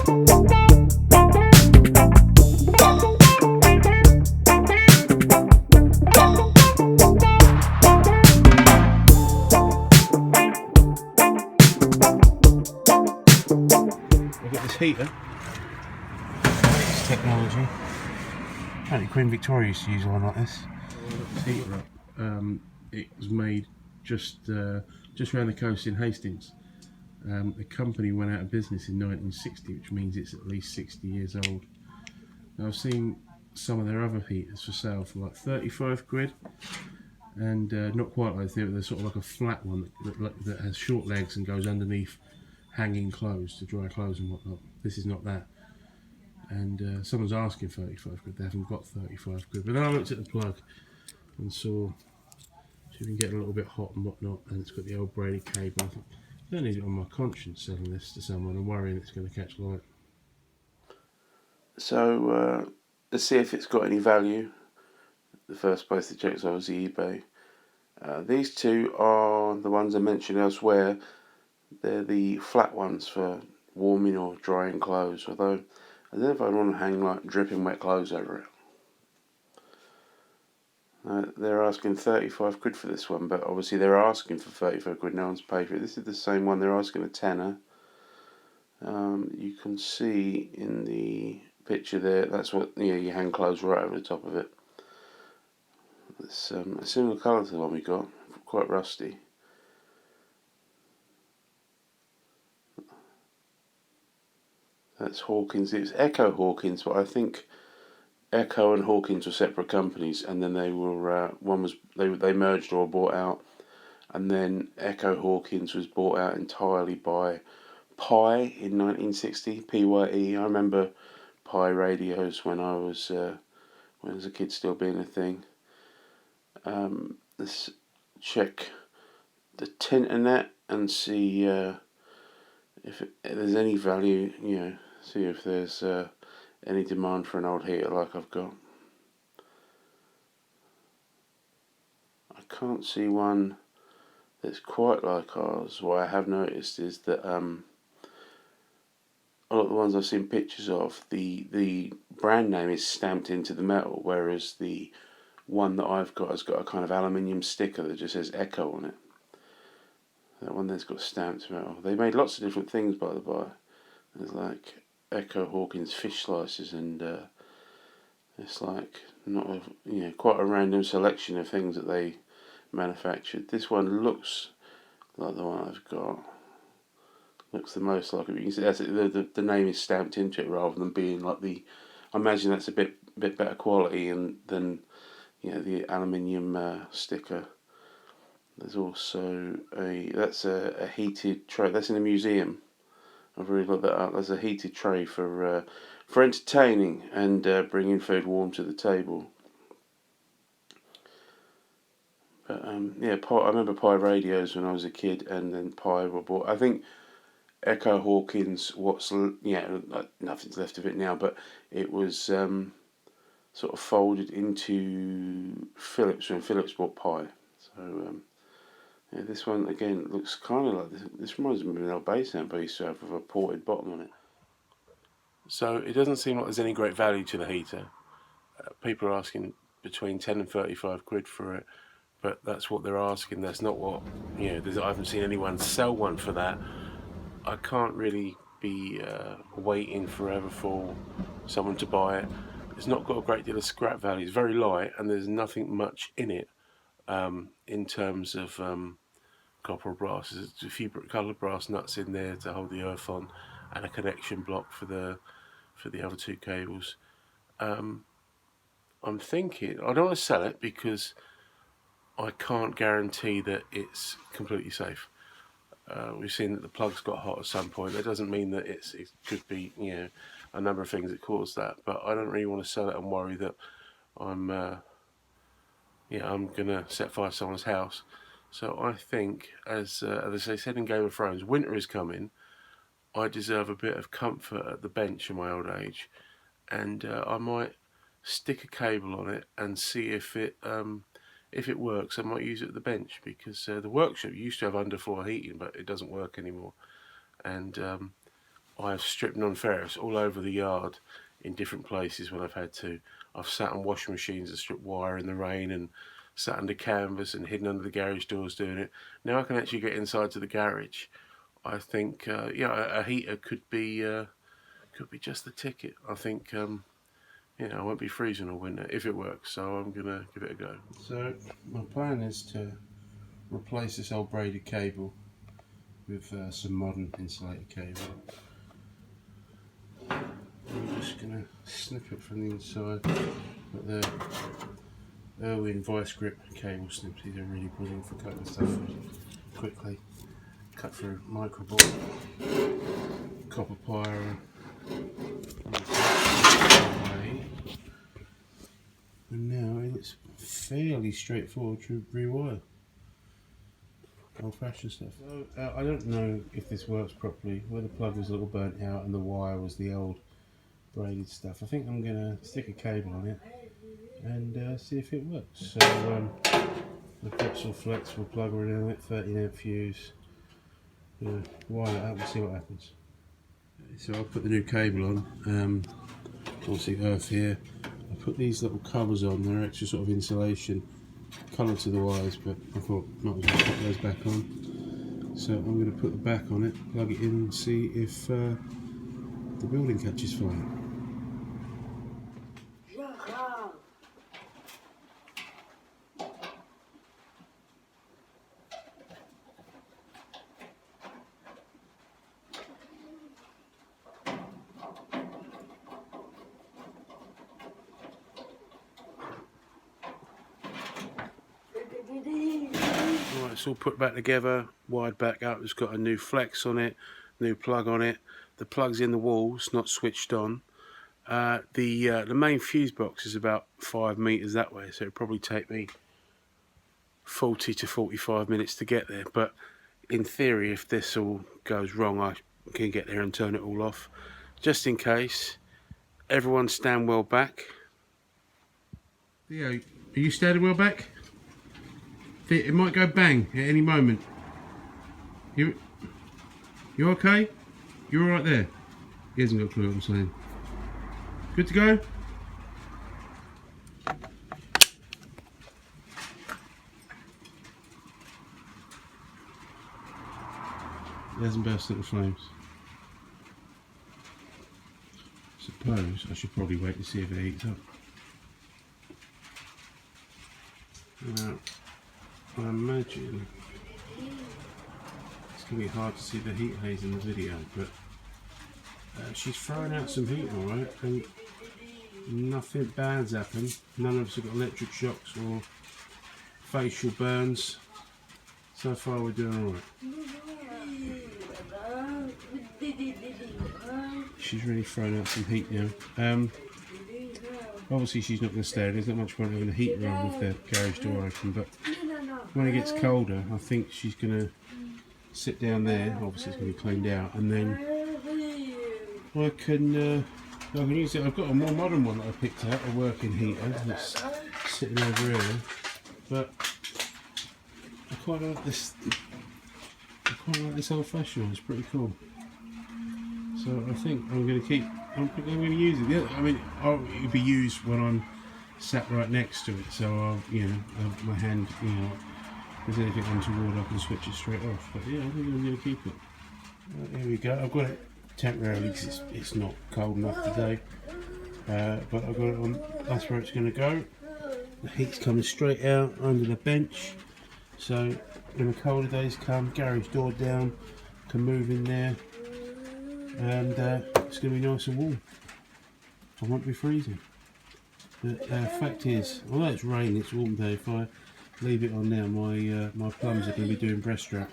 I've got this heater. This technology. Apparently Queen Victoria used to use one like this. This heater up. It was made just around the coast in Hastings. The company went out of business in 1960, which means it's at least 60 years old. Now I've seen some of their other heaters for sale for like 35 quid, and not quite like this. They're sort of like a flat one that has short legs and goes underneath hanging clothes to dry clothes and whatnot. This is not that. And someone's asking 35 quid. They haven't got 35 quid. But then I looked at the plug and saw she can get a little bit hot and whatnot, and it's got the old braided cable. I thought, I don't need it on my conscience selling this to someone and worrying it's going to catch light. So let's see if it's got any value. The first place to check is obviously eBay. These two are the ones I mentioned elsewhere. They're the flat ones for warming or drying clothes, although I don't know if I want to hang like dripping wet clothes over it. They're asking 35 quid for this one, but obviously they're asking for 35 quid, no one's paid for it. This is the same one, they're asking a tenner. You can see in the picture there, that's what, you hang clothes right over the top of it. It's a similar colour to the one we got, quite rusty. That's Hawkins. It's Ekco Hawkins, but I think Ekco and Hawkins were separate companies, and then they were they merged or bought out, and then Ekco Hawkins was bought out entirely by Pi in 1960. PYE. I remember Pi radios when I was a kid, still being a thing. Let's check the Tinternet and see if there's any value. See if there's any demand for an old heater like I've got. I can't see one that's quite like ours. What I have noticed is that a lot of the ones I've seen pictures of, the brand name is stamped into the metal, whereas the one that I've got has got a kind of aluminium sticker that just says Ekco on it. That one there's got stamped metal. They made lots of different things, by the by. There's like Ekco Hawkins fish slices, and it's like not quite a random selection of things that they manufactured. This one looks like the one I've got. Looks the most like it. You can see that's it, the name is stamped into it rather than being like the. I imagine that's a bit better quality than the aluminium sticker. There's also that's a heated tray. That's in a museum. I've really got that up. There's a heated tray for entertaining and bringing food warm to the table. But I remember Pi radios when I was a kid, and then Pi were bought. I think Ekco Hawkins, nothing's left of it now, but it was sort of folded into Philips when Philips bought Pi. So this one again looks kind of like this. This reminds me of an old bass amp I used to have with a ported bottom on it. So it doesn't seem like there's any great value to the heater. People are asking between 10 and 35 quid for it, but that's what they're asking. That's not what I haven't seen anyone sell one for that. I can't really be waiting forever for someone to buy it. It's not got a great deal of scrap value. It's very light, and there's nothing much in it in terms of copper or brass. There's a few coloured brass nuts in there to hold the earth on, and a connection block for the other two cables. I'm thinking I don't want to sell it because I can't guarantee that it's completely safe. We've seen that the plug's got hot at some point. That doesn't mean that it could be a number of things that caused that. But I don't really want to sell it and worry that I'm gonna set fire to someone's house. So I think, as they said in Game of Thrones, winter is coming. I deserve a bit of comfort at the bench in my old age, and I might stick a cable on it and see if it works. I might use it at the bench, because the workshop used to have underfloor heating, but it doesn't work anymore. And I've stripped non-ferrous all over the yard in different places when I've had to. I've sat on washing machines and stripped wire in the rain, and sat under canvas and hidden under the garage doors doing it. Now I can actually get inside to the garage. I think a heater could be just the ticket. I think I won't be freezing all winter if it works, so I'm gonna give it a go. So my plan is to replace this old braided cable with some modern insulated cable. I'm just gonna snip it from the inside, but the Irwin vice grip cable snips, these are really brilliant for cutting stuff quickly. Cut through microboard, copper wire, and now it's fairly straightforward to rewire. Old-fashioned stuff. So, I don't know if this works properly, where the plug was a little burnt out and the wire was the old braided stuff. I think I'm going to stick a cable on it and see if it works. So I've got some flexible plug around it, 13 amp fuse. Wire it up and see what happens. So I'll put the new cable on. Obviously earth here. I put these little covers on, they're extra sort of insulation, colour to the wires, but I thought might as well put those back on. So I'm going to put the back on it, plug it in and see if the building catches fire. Right, it's all put back together, wired back up. It's got a new flex on it, new plug on it. The plug's in the walls, not switched on. The main fuse box is about 5 meters that way, so it'll probably take me 40 to 45 minutes to get there. But in theory, if this all goes wrong, I can get there and turn it all off. Just in case, everyone stand well back. Theo, are you standing well back? It might go bang at any moment. You okay? You're alright there? He hasn't got a clue what I'm saying. Good to go? It hasn't burst into flames. Suppose I should probably wait to see if it heats up. Now, I imagine it's going to be hard to see the heat haze in the video, but she's throwing out some heat alright, and nothing bad's happened. None of us have got electric shocks or facial burns. So far we're doing alright. She's really throwing out some heat now. Obviously she's not going to stay. There's not much point having a heater on with the garage door open, but when it gets colder I think she's going to sit down there. Obviously it's going to be cleaned out, and then I can use it. I've got a more modern one that I picked out, a working heater that's sitting over here, but I quite like this. I quite like this old-fashioned one. It's pretty cool. So I think I'm going to keep. I'm going to use it. Yeah, I mean, it'll be used when I'm sat right next to it. So I'll, my hand, if there's anything untoward, I can switch it straight off. But yeah, I think I'm going to keep it. Right, here we go. I've got it temporarily because it's not cold enough today. But I've got it on. That's where it's going to go. The heat's coming straight out under the bench. So when the colder days come, garage door down, can move in there, and it's going to be nice and warm. I won't be freezing. The fact is, although it's raining, it's a warm day. If I leave it on now, my plums are going to be doing breaststrap.